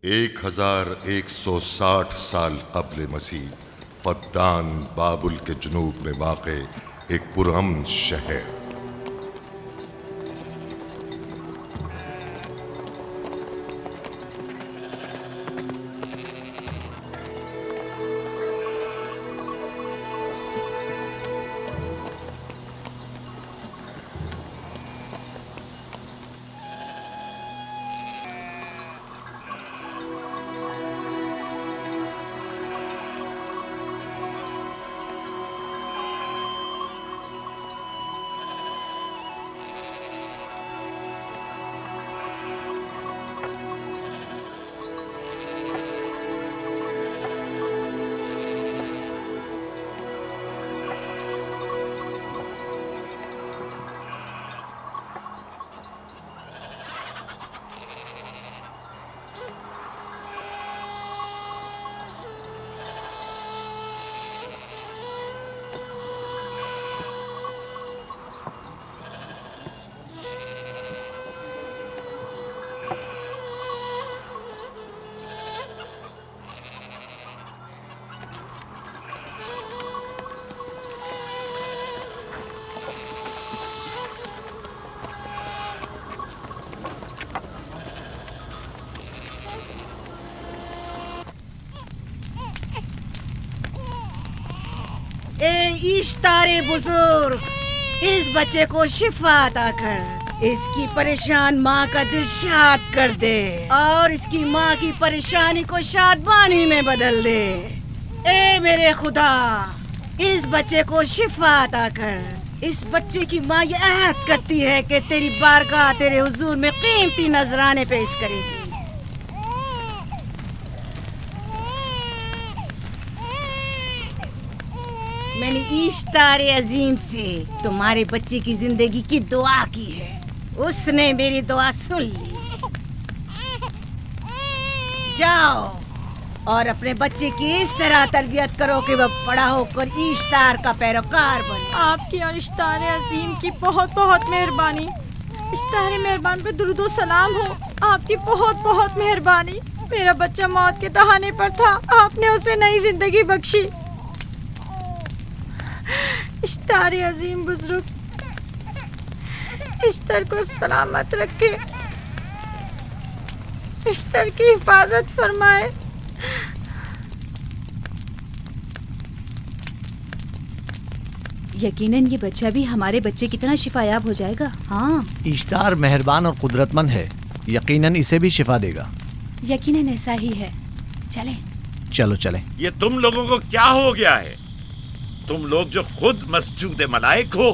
1160 سال قبل مسیح فدان بابل کے جنوب میں واقع ایک پرامن شہر۔ اے اشتار بزرگ، اس بچے کو شفا عطا کر، اس کی پریشان ماں کا دل شاد کر دے اور اس کی ماں کی پریشانی کو شادمانی میں بدل دے۔ اے میرے خدا، اس بچے کو شفا عطا کر۔ اس بچے کی ماں یہ عہد کرتی ہے کہ تیری بارگاہ تیرے حضور میں قیمتی نذرانے پیش کرے گی۔ میں نے اشتار عظیم سے تمہارے بچے کی زندگی کی دعا کی ہے، اس نے میری دعا سن لی۔ جاؤ اور اپنے بچے کی اس طرح تربیت کرو کہ وہ بڑا ہو کر اشتار کا پیروکار بنے۔ آپ کی اور اشتار عظیم کی بہت بہت مہربانی۔ اشتار مہربان پہ درود و سلام ہو، آپ کی بہت بہت مہربانی۔ میرا بچہ موت کے دہانے پر تھا، آپ نے اسے نئی زندگی بخشی۔ اشتار عظیم بزرگ اشتر کو سلامت رکھے، اشتر کی حفاظت فرمائے۔ یقیناً یہ بچہ بھی ہمارے بچے کی طرح شفا یاب ہو جائے گا۔ ہاں، اشتار مہربان اور قدرت مند ہے، یقیناً اسے بھی شفا دے گا۔ یقیناً ایسا ہی ہے۔ چلیں چلو چلیں۔ یہ تم لوگوں کو کیا ہو گیا ہے؟ تم لوگ جو خود مسجود ملائک ہو،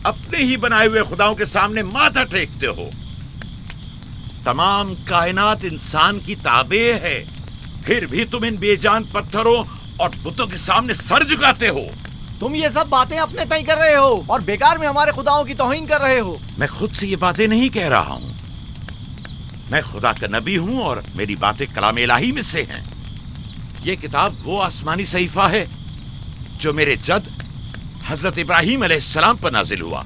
اپنے ہی بنائے ہوئے خداؤں کے سامنے ماتھا ٹیکتے ہو۔ تمام کائنات انسان کی تابع ہے، پھر بھی تم ان بے جان پتھروں اور بتوں کے سامنے سر جھکاتے ہو۔ تم یہ سب باتیں اپنے تئیں کر رہے ہو اور بیکار میں ہمارے خداؤں کی توہین کر رہے ہو۔ میں خود سے یہ باتیں نہیں کہہ رہا ہوں، میں خدا کا نبی ہوں اور میری باتیں کلام الہی میں سے ہیں۔ یہ کتاب وہ آسمانی صحیفہ ہے جو میرے جد حضرت ابراہیم علیہ السلام پر نازل ہوا۔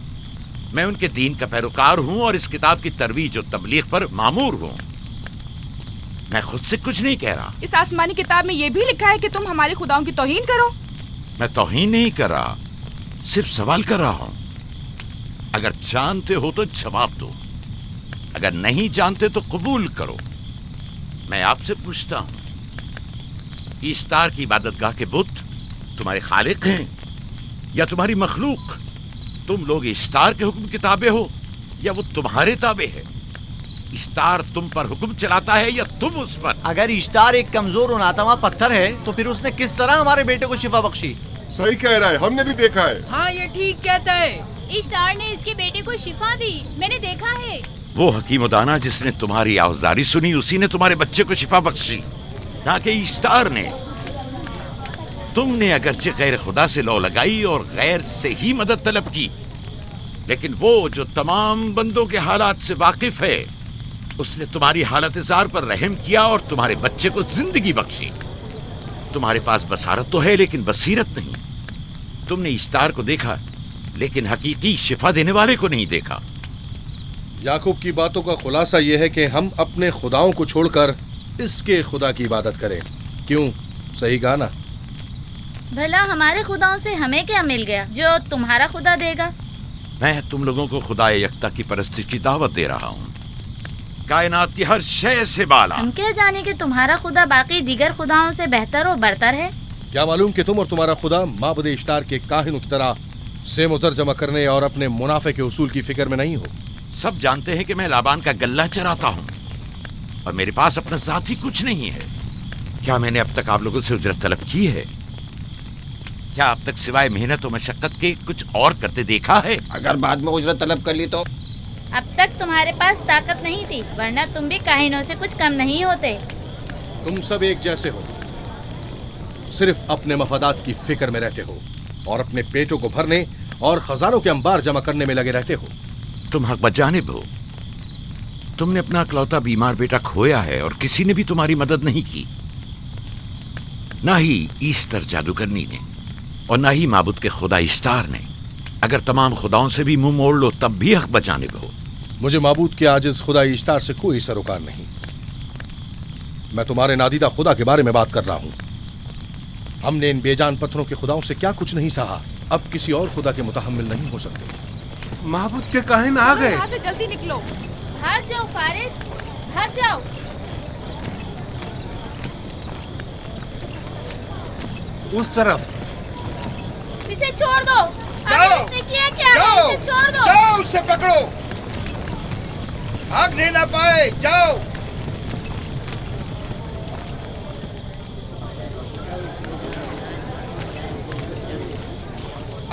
میں ان کے دین کا پیروکار ہوں اور اس کتاب کی ترویج و تبلیغ پر مامور ہوں۔ میں خود سے کچھ نہیں کہہ رہا۔ اس آسمانی کتاب میں یہ بھی لکھا ہے کہ تم ہمارے خداؤں کی توہین کرو۔ میں توہین نہیں کر رہا، صرف سوال کر رہا ہوں۔ اگر جانتے ہو تو جواب دو، اگر نہیں جانتے تو قبول کرو۔ میں آپ سے پوچھتا ہوں، اشتار کی عبادت گاہ کے بت تمہارے خالق ہیں یا تمہاری مخلوق؟ تم لوگ اشتار کے حکم کے تابع ہو یا وہ تمہارے تابع ہے؟ اشتار تم پر حکم چلاتا ہے یا تم اس پر؟ اگر اشتار ایک کمزور و ناتواں پتھر ہے تو پھر اس نے کس طرح ہمارے بیٹے کو شفا بخشی؟ صحیح کہہ رہا ہے، ہم نے بھی دیکھا ہے۔ ہاں یہ ٹھیک کہتا ہے۔ اشتار نے اس کے بیٹے کو شفا دی، میں نے دیکھا ہے۔ وہ حکیم و دانا جس نے تمہاری آوازاری سنی، اسی نے تمہارے بچے کو شفا بخشی، نہ کہ اشتار نے۔ تم نے اگرچہ غیر خدا سے لو لگائی اور غیر سے ہی مدد طلب کی، لیکن وہ جو تمام بندوں کے حالات سے واقف ہے، اس نے تمہاری حالت زار پر رحم کیا اور تمہارے بچے کو زندگی بخشی۔ تمہارے پاس بصارت تو ہے لیکن بصیرت نہیں۔ تم نے اشتار کو دیکھا لیکن حقیقی شفا دینے والے کو نہیں دیکھا۔ یعقوب کی باتوں کا خلاصہ یہ ہے کہ ہم اپنے خداؤں کو چھوڑ کر اس کے خدا کی عبادت کرے. کیوں؟ صحیح کہا نا؟ بھلا ہمارے خداؤں سے ہمیں کیا مل گیا جو تمہارا خدا دے گا؟ میں تم لوگوں کو خدا یکتا کی پرستش کی دعوت دے رہا ہوں، کائنات کی ہر شے سے بالا. ہم کیا جانے کہ تمہارا خدا باقی دیگر خداؤں سے بہتر و برتر ہے؟ کیا معلوم کہ تم اور تمہارا خدا معبد اشتار کے کاہنوں کی طرح سیم و زر جمع کرنے اور اپنے منافع کے اصول کی فکر میں نہیں ہو؟ سب جانتے ہیں کہ میں لابان کا غلہ چراتا ہوں اور میرے پاس اپنا ذاتی کچھ نہیں ہے. کیا میں نے اب تک آپ لوگوں سے اجرت طلب کی ہے؟ کیا اب تک سوائے محنت و مشقت کے کچھ اور کرتے دیکھا ہے؟ اگر بعد میں اجرت طلب کر لی تو؟ اب تک تمہارے پاس طاقت نہیں تھی، ورنہ تم بھی کاہنوں سے کچھ کم نہیں ہوتے. تم سب ایک جیسے ہو، صرف اپنے مفادات کی فکر میں رہتے ہو اور اپنے پیٹوں کو بھرنے اور خزانوں کے انبار جمع کرنے میں لگے رہتے ہو. تم حق بجانب ہو. تم نے اپنا اکلوتا بیمار بیٹا کھویا ہے اور کسی نے بھی تمہاری مدد نہیں کی، نہ ہی ایسٹر جادوگرنی نے اور نہ ہی معبود کے خدا اشتار نے. اگر تمام خداؤں سے بھی منہ موڑ لو تب بھی حق بجانب ہو. مجھے معبود کے عاجز خدا اشتار سے کوئی سروکار نہیں. میں تمہارے نادیدہ خدا کے بارے میں بات کر رہا ہوں. ہم نے ان بے جان پتھروں کے خداؤں سے کیا کچھ نہیں سہا، اب کسی اور خدا کے متحمل نہیں ہو سکتے. معبود کے کاہن آ گئے. یہاں سے جلدی نکلو. ہٹ جاؤ فارس، ہٹ جاؤ. اس طرف اسے چھوڑ دو. جاؤ. اس نے کیا کیا ہے؟ جاؤ. اسے چھوڑ دو. جاؤ اسے پکڑو، بھاگنے نہ پائے. جاؤ.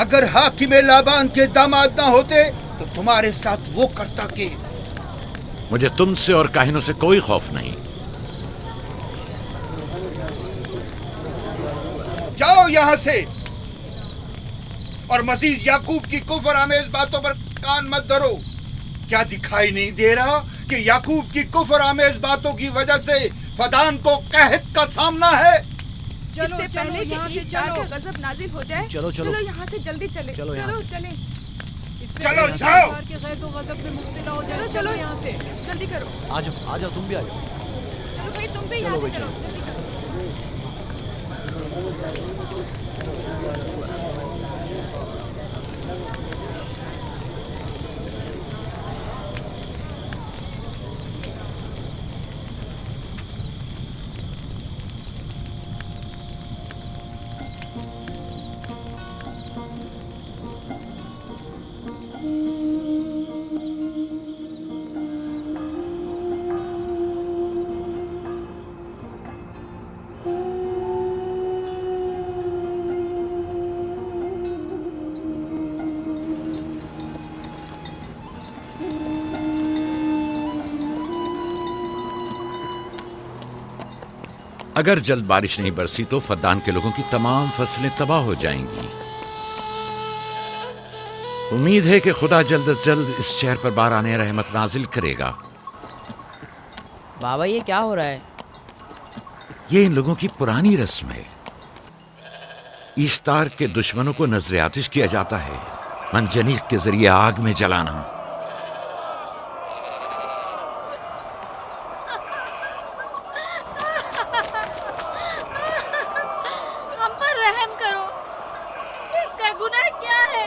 اگر حاکم لابان کے داماد نہ ہوتے تو تمہارے ساتھ وہ کرتا کہ. مجھے تم سے اور کاہنوں سے کوئی خوف نہیں. جاؤ یہاں سے اور مزید یعقوب کی کفر آمیز باتوں پر کان مت دھرو. کیا دکھائی نہیں دے رہا کہ یعقوب کی کفر آمیز باتوں کی وجہ سے فدان کو قحط کا سامنا ہے؟ چلو پہلے یہاں سے چلو، غضب نازل ہو جائے. چلو یہاں سے جلدی چلے. چلو چلیں. چلو جاؤ. چلو چلو یہاں سے جلدی کرو. آ جاؤ تم بھی آ جاؤ. چلو بھائی تم بھی یہاں سے چلو. جلدی کرو. اگر جلد بارش نہیں برسی تو فدان کے لوگوں کی تمام فصلیں تباہ ہو جائیں گی. امید ہے کہ خدا جلد از جلد اس شہر پر باران رحمت نازل کرے گا. بابا یہ کیا ہو رہا ہے؟ یہ ان لوگوں کی پرانی رسم ہے. ایستار کے دشمنوں کو نذر آتش کیا جاتا ہے، منجنیق کے ذریعے آگ میں جلانا. ہم پر رحم کرو، اس کا گناہ کیا ہے؟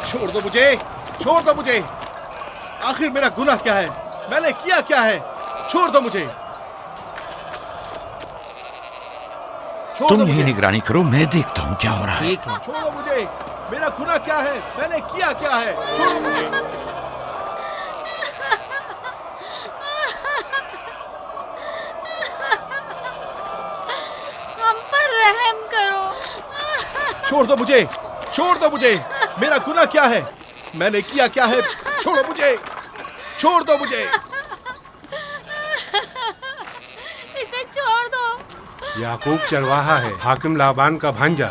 چھوڑ دو مجھے، چھوڑ دو مجھے. آخر میرا گناہ کیا ہے؟ میں نے کیا کیا ہے؟ چھوڑ دو مجھے. تم ہی نگرانی کرو، میں دیکھتا ہوں کیا ہو رہا ہے. ٹھیک ہے. چھوڑو مجھے. میرا گناہ کیا ہے؟ میں نے کیا کیا ہے؟ چھوڑو مجھے. ہم پر رحم کرو. چھوڑ دو مجھے، چھوڑ دو مجھے. میرا گناہ کیا ہے؟ میں نے کیا کیا ہے؟ چھوڑو مجھے، چھوڑ دو مجھے. اسے چھوڑ دو. یعقوب چرواہا ہے، حاکم لابان کا بھانجا.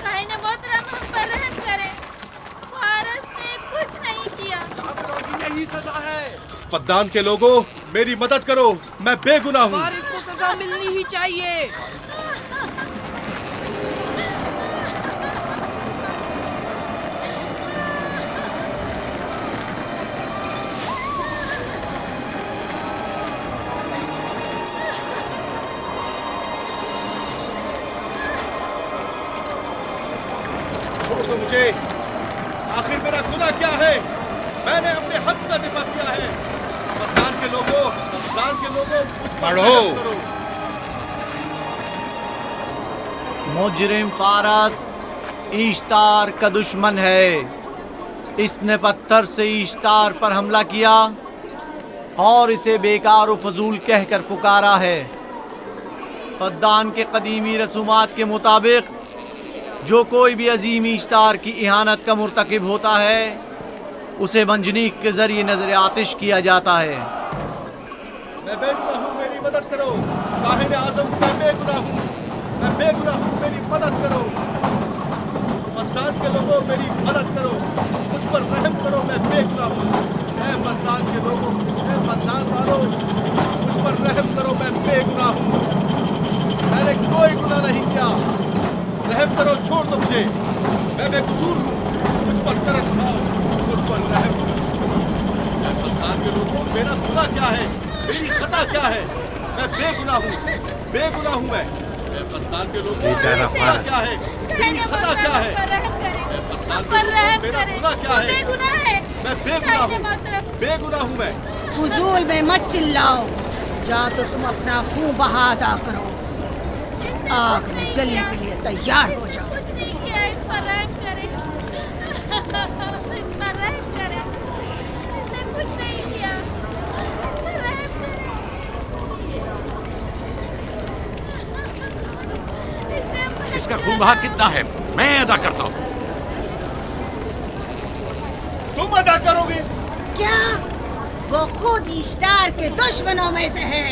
کائن محترم ہم پر رحم کرے، فارس نے کچھ نہیں کیا. یہی سزا ہے. فدان کے لوگوں میری مدد کرو، میں بے گناہ ہوں. فارس کو سزا ملنی ہی چاہیے. کا دفاع کیا ہے. فردان کے لوگوں مجھ پر پڑھو. رحم کرو. مجرم فارس ایشتار کا دشمن ہے. اس نے پتھر سے ایشتار پر حملہ کیا اور اسے بیکار و فضول کہہ کر پکارا ہے. فدان کے قدیمی رسومات کے مطابق جو کوئی بھی عظیم ایشتار کی اہانت کا مرتکب ہوتا ہے اسے منجنیق کے ذریعے نظر آتش کیا جاتا ہے. میں بے گناہ ہوں، میری مدد کرو. کاہن اعظم میں بے گناہ ہوں، میں بے گناہ ہوں، میری مدد کرو. فدان کے لوگوں میری مدد کرو، مجھ پر رحم کرو، میں بے گناہ ہوں. اے فدان کے لوگوں، اے فدان والوں، مجھ پر رحم کرو، میں بے گناہ ہوں. میں نے کوئی گناہ نہیں کیا. رحم کرو، چھوڑ دو مجھے، میں بے قصور ہوں. مجھ پر ترس کھاؤ، مجھ پر رحم کرو. اے فدان کے لوگوں، میرا گناہ کیا ہے؟ میری خطا کیا ہے؟ میں بے گناہ ہوں، بے گناہ ہوں میں. اے فدان کے لوگوں، میرا گناہ کیا ہے؟ میری خطا کیا ہے؟ اے فدان کے لوگوں، میرا گناہ کیا ہے؟ میں بے گناہ ہوں، بے گناہ ہوں میں. فضول میں مت چلاؤ، یا تو تم اپنا خون بہا ادا کرو. آگ میں جلنے کے لیے تیار ہو جاؤ. کچھ نہیں کیا، اس پر رحم کرے، اس پر رحم کرے. اس نے کچھ نہیں کیا، اس پر رحم کرے. اس کا خون بہا کتنا ہے میں ادا کرتا ہوں. تم ادا کرو گے؟ کیا وہ خود ایشتار کے دشمنوں میں سے ہے؟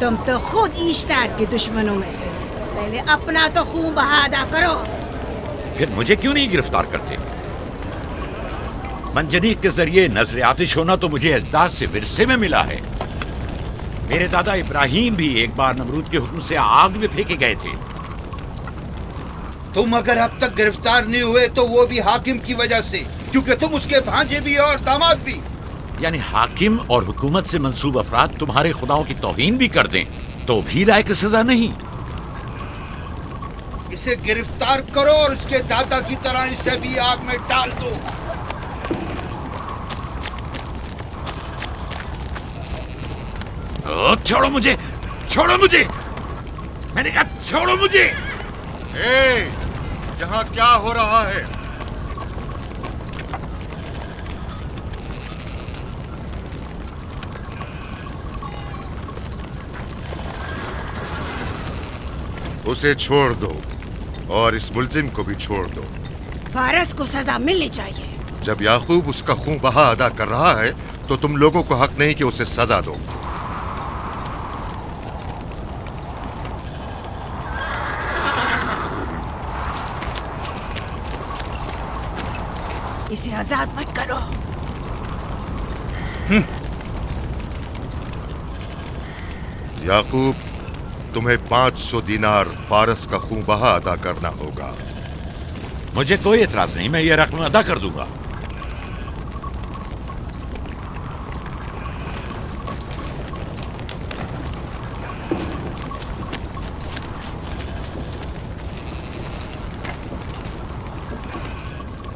تم تو خود ایشتار کے دشمنوں میں سے. پہلے اپنا تو خون بہا ادا کرو. پھر مجھے کیوں نہیں گرفتار کرتے؟ منجنیق کے ذریعے نظر آتش ہونا تو مجھے اجداد سے ورثے میں ملا ہے. میرے دادا ابراہیم بھی ایک بار نمرود کے حکم سے آگ میں پھینکے گئے تھے. تم اگر اب تک گرفتار نہیں ہوئے تو وہ بھی حاکم کی وجہ سے، کیونکہ تم اس کے بھانجے بھی اور داماد بھی. یعنی حاکم اور حکومت سے منسوب افراد تمہارے خداؤں کی توہین بھی کر دیں تو بھی لائق سزا نہیں؟ اسے گرفتار کرو اور اس کے دادا کی طرح اسے بھی آگ میں ڈال دو. چھوڑو مجھے، چھوڑو مجھے، میں نے کہا چھوڑو مجھے. اے یہاں کیا ہو رہا ہے؟ اسے چھوڑ دو اور اس ملزم کو بھی چھوڑ دو. فارس کو سزا ملنی چاہیے. جب یعقوب اس کا خون بہا ادا کر رہا ہے تو تم لوگوں کو حق نہیں کہ اسے سزا دو. اسے آزاد مت کرو. یعقوب تمہیں 500 دینار فارس کا خون بہا ادا کرنا ہوگا. مجھے کوئی اعتراض نہیں، میں یہ رقم ادا کر دوں گا.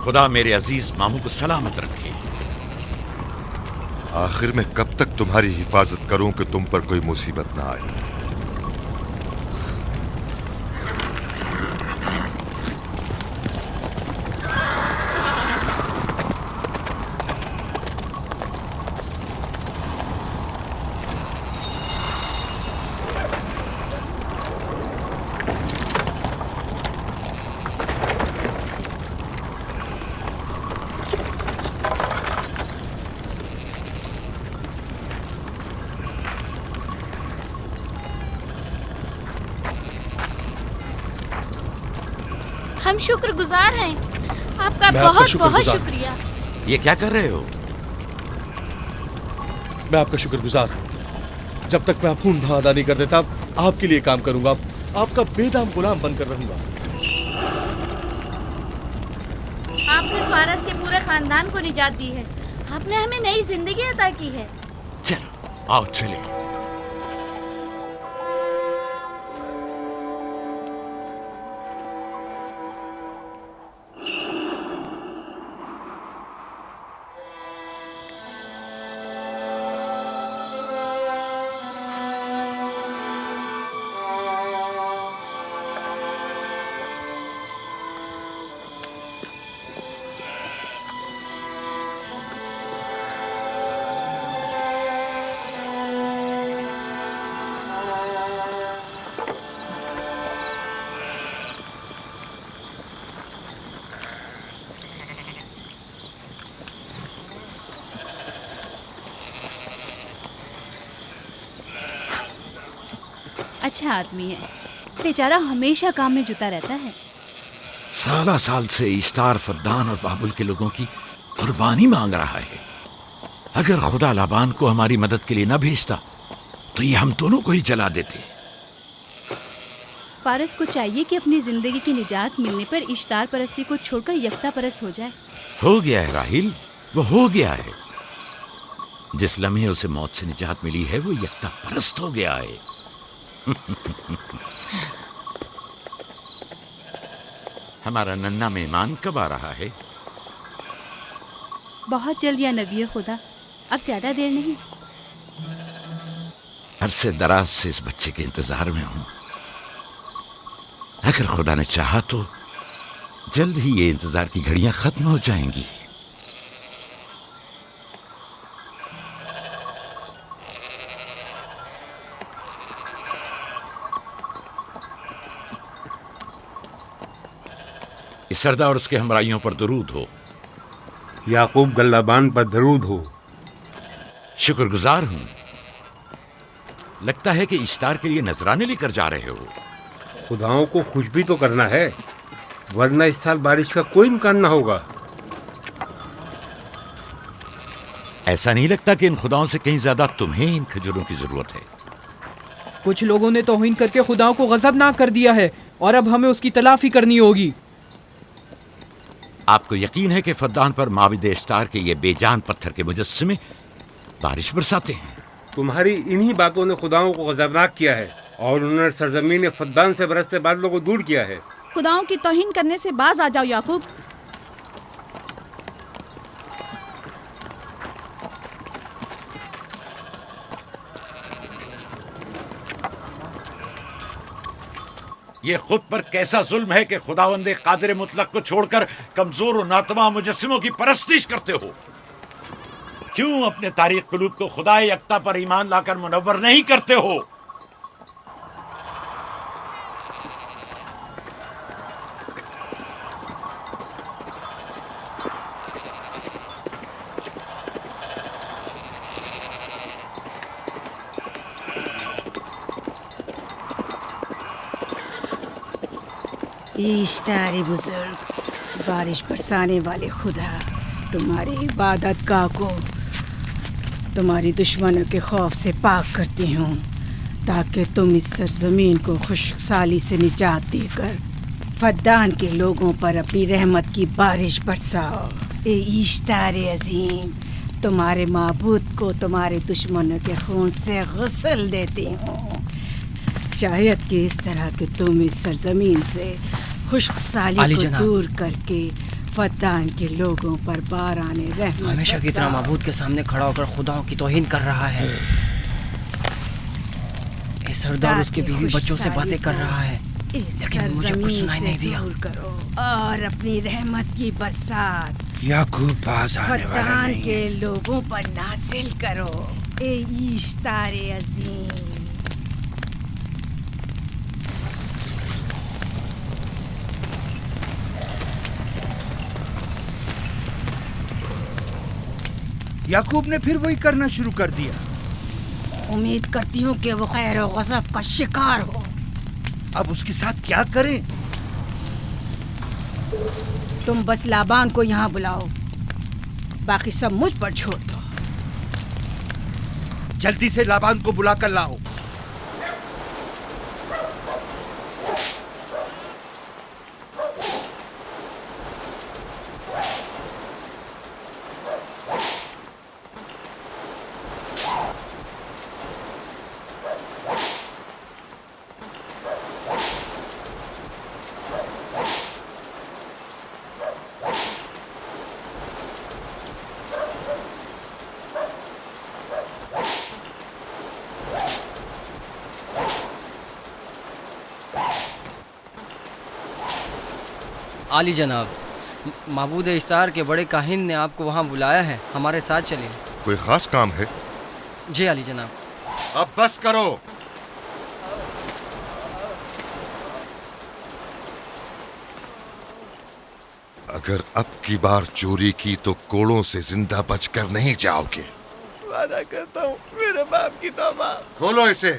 خدا میرے عزیز ماموں کو سلامت رکھے. آخر میں کب تک تمہاری حفاظت کروں کہ تم پر کوئی مصیبت نہ آئے؟ ہم شکر گزار ہیں آپ کا. میں آپ کا بہت شکر بہت گزار. شکریہ. یہ کیا کر رہے ہو؟ میں آپ کا شکر گزار ہوں. جب تک میں خون بہا ادا نہیں کر دیتا آپ کے لیے کام کروں گا. آپ کا بے دام غلام بن کر رہوں گا. آپ نے فارس کے پورے خاندان کو نجات دی ہے. آپ نے ہمیں نئی زندگی عطا کی ہے. چلو آؤ چلے. اچھا آدمی ہے، بیچارہ ہمیشہ کام میں جتا رہتا ہے۔ سالہ سال سے اشتار فدان اور بابل کے لوگوں کی قربانی مانگ رہا ہے۔ اگر خدا لابان کو ہماری مدد کے لیے نہ بھیجتا تو یہ ہم دونوں کو ہی جلا دیتے۔ فارس کو چاہیے کہ اپنی زندگی کی نجات ملنے پر اشتار پرستی کو چھوڑ کر یکتا پرست ہو جائے۔ ہو گیا ہے راہیل، وہ ہو گیا ہے۔ جس لمحے اسے موت سے نجات ملی ہے وہ یکتا پرست ہو گیا ہے۔ ہمارا ننھا مہمان کب آ رہا ہے؟ بہت جلد یا نبی خدا، اب زیادہ دیر نہیں۔ عرصے دراز سے اس بچے کے انتظار میں ہوں۔ اگر خدا نے چاہا تو جلد ہی یہ انتظار کی گھڑیاں ختم ہو جائیں گی۔ اس سردار اور اس کے ہمراہیوں پر درود ہو۔ یعقوب گلابان پر درود ہو۔ شکر گزار ہوں۔ لگتا ہے کہ اشتار کے لیے نذرانے لے کر جا رہے ہو۔ خداؤں کو خوش بھی تو کرنا ہے، ورنہ اس سال بارش کا کوئی امکان نہ ہوگا۔ ایسا نہیں لگتا کہ ان خداؤں سے کہیں زیادہ تمہیں ان کھجوروں کی ضرورت ہے؟ کچھ لوگوں نے توہین کر کے خداؤں کو غضبناک کر دیا ہے اور اب ہمیں اس کی تلافی کرنی ہوگی۔ آپ کو یقین ہے کہ فدان پر معبد اشتار کے یہ بے جان پتھر کے مجسمے بارش برساتے ہیں؟ تمہاری انہی باتوں نے خداؤں کو غضبناک کیا ہے اور انہوں نے سرزمین فدان سے برستے بادلوں کو دور کیا ہے۔ خداؤں کی توہین کرنے سے باز آ جاؤ یعقوب۔ یہ خود پر کیسا ظلم ہے کہ خداوند قادر مطلق کو چھوڑ کر کمزور و ناتواں مجسموں کی پرستش کرتے ہو؟ کیوں اپنے تاریخ قلوب کو خدا یکتا پر ایمان لا کر منور نہیں کرتے ہو؟ اشتار بزرگ، بارش برسانے والے خدا، تمہاری عبادت گاہ کو تمہاری دشمنوں کے خوف سے پاک کرتی ہوں تاکہ تم اس سرزمین کو خشک سالی سے نجات دے کر فدان کے لوگوں پر اپنی رحمت کی بارش برساؤ۔ اے اشتار عظیم، تمہارے معبود کو تمہارے دشمنوں کے خون سے غسل دیتی ہوں، شاید کہ اس طرح کہ تم اس سرزمین سے خشک سالی کو دور کر کے فدان کے لوگوں پر باران رحمت ہمیشہ کی طرح معبود کے سامنے کھڑا ہو کر خداؤں کی توہین کر رہا ہے۔ اے سردار اس کی بیوی بچوں سے باتیں کر رہا ہے لیکن مجھے کچھ سنائی نہیں دیا۔ کرو اور اپنی رحمت کی برسات یعقوب باز آنے والا فدان نہیں۔ کے لوگوں پر نازل کرو۔ اے اشتار عظیم، یعقوب نے پھر وہی کرنا شروع کر دیا۔ امید کرتی ہوں کہ وہ خیر و غضب کا شکار ہو۔ اب اس کے ساتھ کیا کریں؟ تم بس لابان کو یہاں بلاؤ، باقی سب مجھ پر چھوڑ دو۔ جلدی سے لابان کو بلا کر لاؤ۔ عالی جناب، معبود اشتار کے بڑے کاہن نے آپ کو وہاں بلایا ہے، ہمارے ساتھ چلیں۔ کوئی خاص کام ہے؟ جی عالی جناب۔ اب بس کرو۔ اگر اب کی بار چوری کی تو کوڑوں سے زندہ بچ کر نہیں جاؤ گے۔ وعدہ کرتا ہوں، میرے باپ کی توبہ۔ کھولو اسے۔